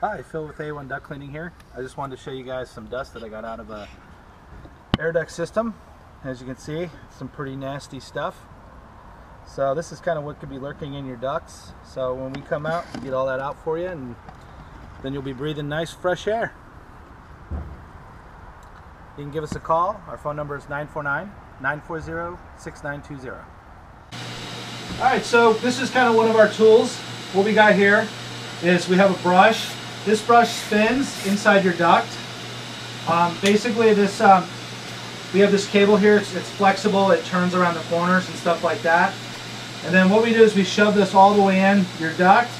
Hi, Phil with A1 Duct Cleaning here. I just wanted to show you guys some dust that I got out of a air duct system. As you can see, some pretty nasty stuff. So this is kind of what could be lurking in your ducts. So when we come out, we get all that out for you, and then you'll be breathing nice fresh air. You can give us a call. Our phone number is 949-940-6920. Alright, so this is kind of one of our tools. What we got here is we have a brush. This brush spins inside your duct. Basically this, we have this cable here, it's flexible, it turns around the corners and stuff like that. And then what we do is we shove this all the way in your duct,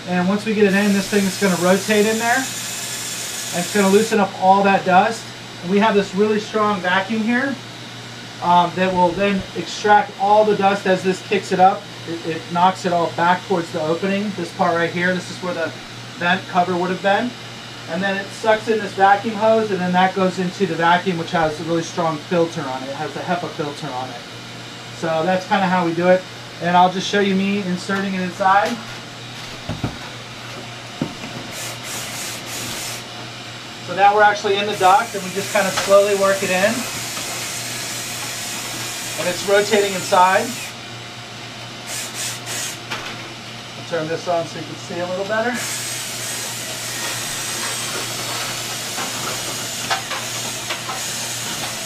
and once we get it in, this thing is going to rotate in there, and it's going to loosen up all that dust. And we have this really strong vacuum here that will then extract all the dust as this kicks it up. It knocks it all back towards the opening. This part right here, this is where the vent cover would have been. And then it sucks in this vacuum hose, and then that goes into the vacuum, which has a really strong filter on it. It has a HEPA filter on it. So that's kind of how we do it. And I'll just show you me inserting it inside. So now we're actually in the duct, and we just kind of slowly work it in. And it's rotating inside. I'll turn this on so you can see a little better.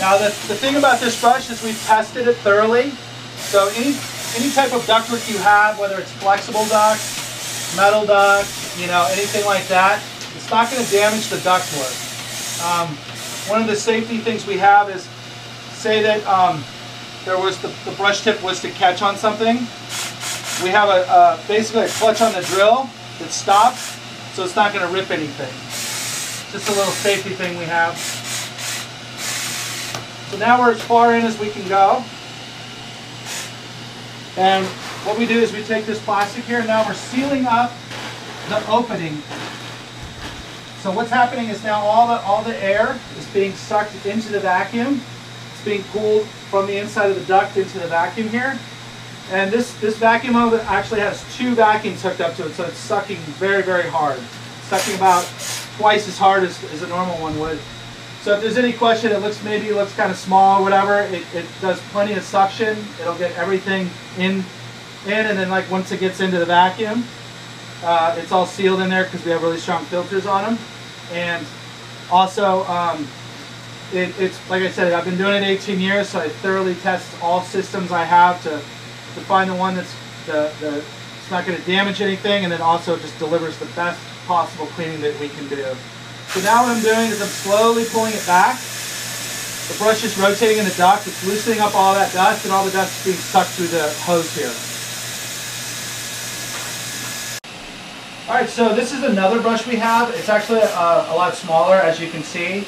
Now the thing about this brush is we've tested it thoroughly. So any type of ductwork you have, whether it's flexible duct, metal duct, anything like that, it's not going to damage the ductwork. One of the safety things we have is, say that the brush tip was to catch on something. We have basically a clutch on the drill that stops, so it's not going to rip anything. Just a little safety thing we have. So now we're as far in as we can go. And what we do is we take this plastic here, and now we're sealing up the opening. So what's happening is now all the air is being sucked into the vacuum. It's being pulled from the inside of the duct into the vacuum here. And this vacuum oven actually has two vacuums hooked up to it, so it's sucking very, very hard. It's sucking about twice as hard as a normal one would. So if there's any question, maybe it looks kind of small or whatever, it does plenty of suction. It'll get everything in, and then once it gets into the vacuum, it's all sealed in there because we have really strong filters on them. And also, it's like I said, I've been doing it 18 years, so I thoroughly test all systems I have to find the one that's it's not going to damage anything, and then also just delivers the best possible cleaning that we can do. So now what I'm doing is I'm slowly pulling it back. The brush is rotating in the duct. It's loosening up all that dust, and all the dust is being sucked through the hose here. Alright, so this is another brush we have. It's actually a lot smaller, as you can see.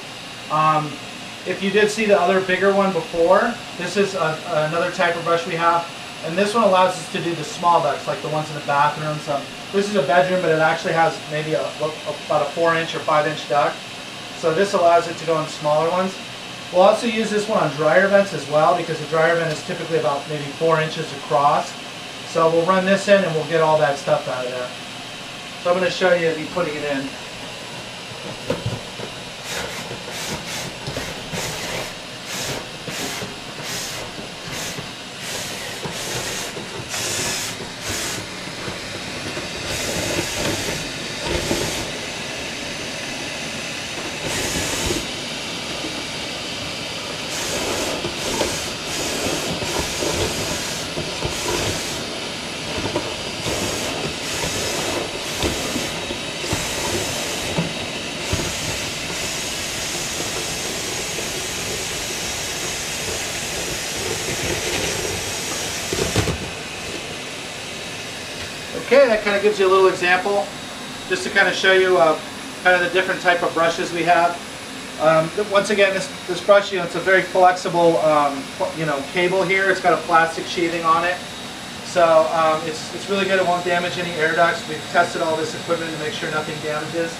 If you did see the other bigger one before, this is another type of brush we have. And this one allows us to do the small ducts, like the ones in the bathroom. So this is a bedroom, but it actually has maybe about a 4-inch or 5-inch duct. So this allows it to go on smaller ones. We'll also use this one on dryer vents as well, because the dryer vent is typically about maybe 4 inches across. So we'll run this in, and we'll get all that stuff out of there. So I'm going to show you me putting it in. Okay, that kind of gives you a little example, just to kind of show you kind of the different type of brushes we have. Once again, this brush, it's a very flexible, cable here. It's got a plastic sheathing on it, so it's really good. It won't damage any air ducts. We've tested all this equipment to make sure nothing damages.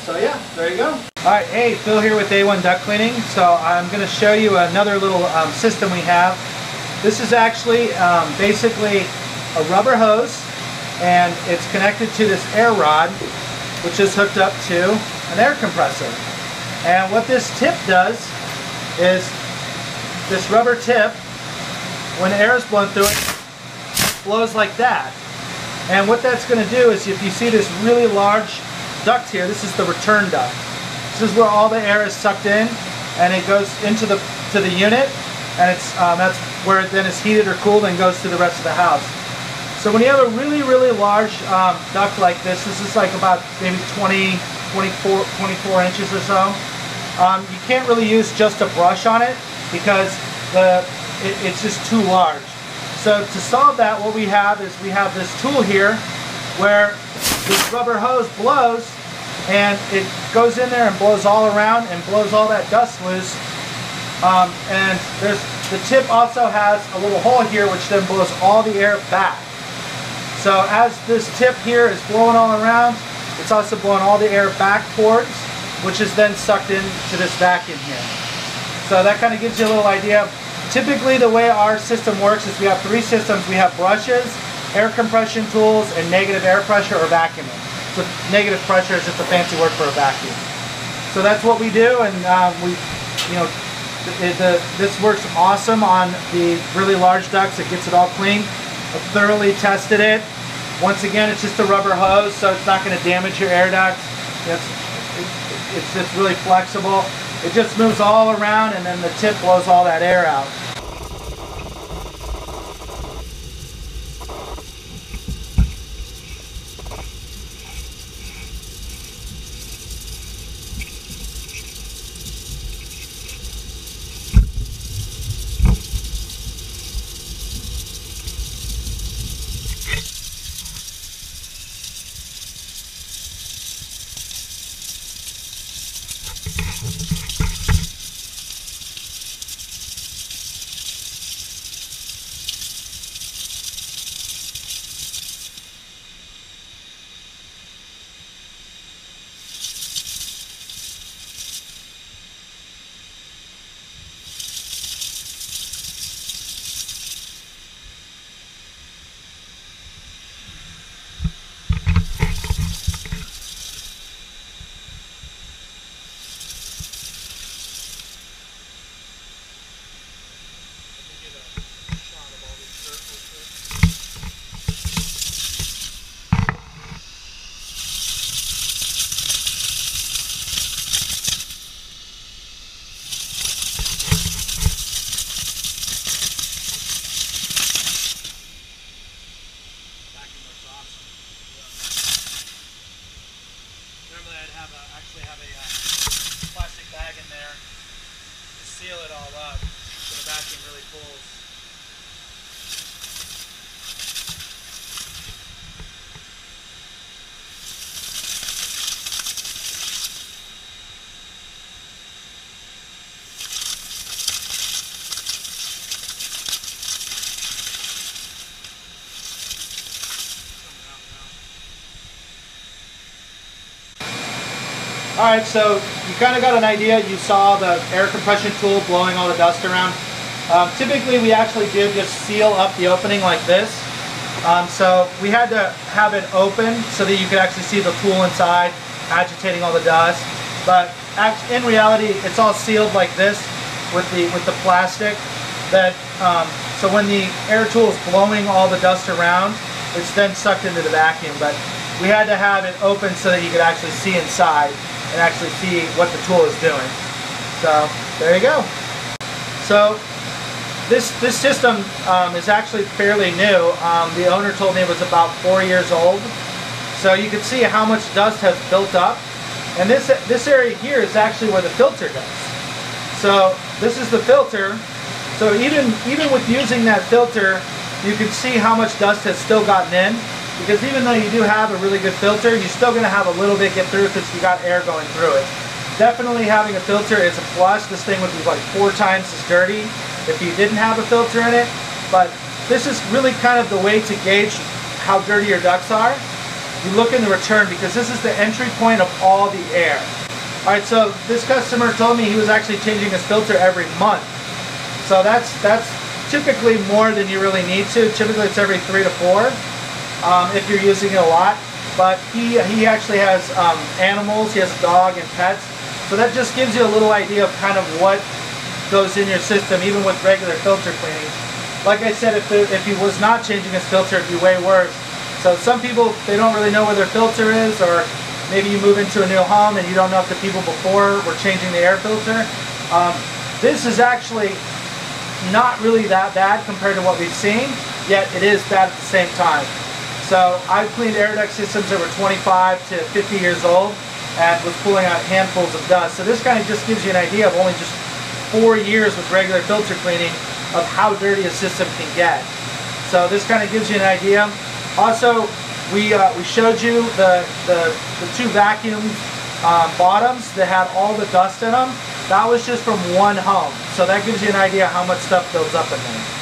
So yeah, there you go. All right, hey, Phil here with A1 Duct Cleaning. So I'm going to show you another little system we have. This is actually basically a rubber hose, and it's connected to this air rod, which is hooked up to an air compressor. And what this tip does is this rubber tip, when air is blown through it, blows like that. And what that's going to do is, if you see this really large duct here, this is the return duct. This is where all the air is sucked in, and it goes into the unit, and it's that's where it then is heated or cooled and goes to the rest of the house. So when you have a really large duct like this is like about maybe 24 inches or so. You can't really use just a brush on it because it's just too large. So to solve that, what we have is we have this tool here where this rubber hose blows, and it goes in there and blows all around and blows all that dust loose. And the tip also has a little hole here which then blows all the air back. So as this tip here is blowing all around, it's also blowing all the air back towards, which is then sucked into this vacuum here. So that kind of gives you a little idea. Typically the way our system works is we have 3 systems. We have brushes, air compression tools, and negative air pressure or vacuuming. So negative pressure is just a fancy word for a vacuum. So that's what we do, and this works awesome on the really large ducts. It gets it all clean. I've thoroughly tested it. Once again, it's just a rubber hose, so it's not going to damage your air ducts. It's just really flexible. It just moves all around, and then the tip blows all that air out. Actually have a plastic bag in there to seal it all up so the vacuum really pulls. Alright, so you kind of got an idea. You saw the air compression tool blowing all the dust around. Typically we actually do just seal up the opening like this. So we had to have it open so that you could actually see the tool inside agitating all the dust. But in reality it's all sealed like this with the plastic. So when the air tool is blowing all the dust around, it's then sucked into the vacuum. But we had to have it open so that you could actually see inside and actually see what the tool is doing. So there you go. So this system is actually fairly new. The owner told me it was about 4 years old. So you can see how much dust has built up. And this area here is actually where the filter goes. So this is the filter. So even with using that filter, you can see how much dust has still gotten in. Because even though you do have a really good filter, you're still going to have a little bit get through because you got air going through it. Definitely having a filter is a plus. This thing would be like 4 times as dirty if you didn't have a filter in it. But this is really kind of the way to gauge how dirty your ducts are. You look in the return because this is the entry point of all the air. Alright, so this customer told me he was actually changing his filter every month. So that's typically more than you really need to. Typically it's every 3 to 4. If you're using it a lot. but he actually has animals. He has a dog and pets. So that just gives you a little idea of kind of what goes in your system, even with regular filter cleaning. Like I said, if he was not changing his filter, it'd be way worse. So some people, they don't really know where their filter is, or maybe you move into a new home and you don't know if the people before were changing the air filter. This is actually not really that bad compared to what we've seen, yet it is bad at the same time. So I've cleaned air duct systems that were 25 to 50 years old and was pulling out handfuls of dust. So this kind of just gives you an idea of only just 4 years with regular filter cleaning of how dirty a system can get. So this kind of gives you an idea. Also, we showed you the two vacuum bottoms that had all the dust in them. That was just from one home. So that gives you an idea how much stuff builds up in there.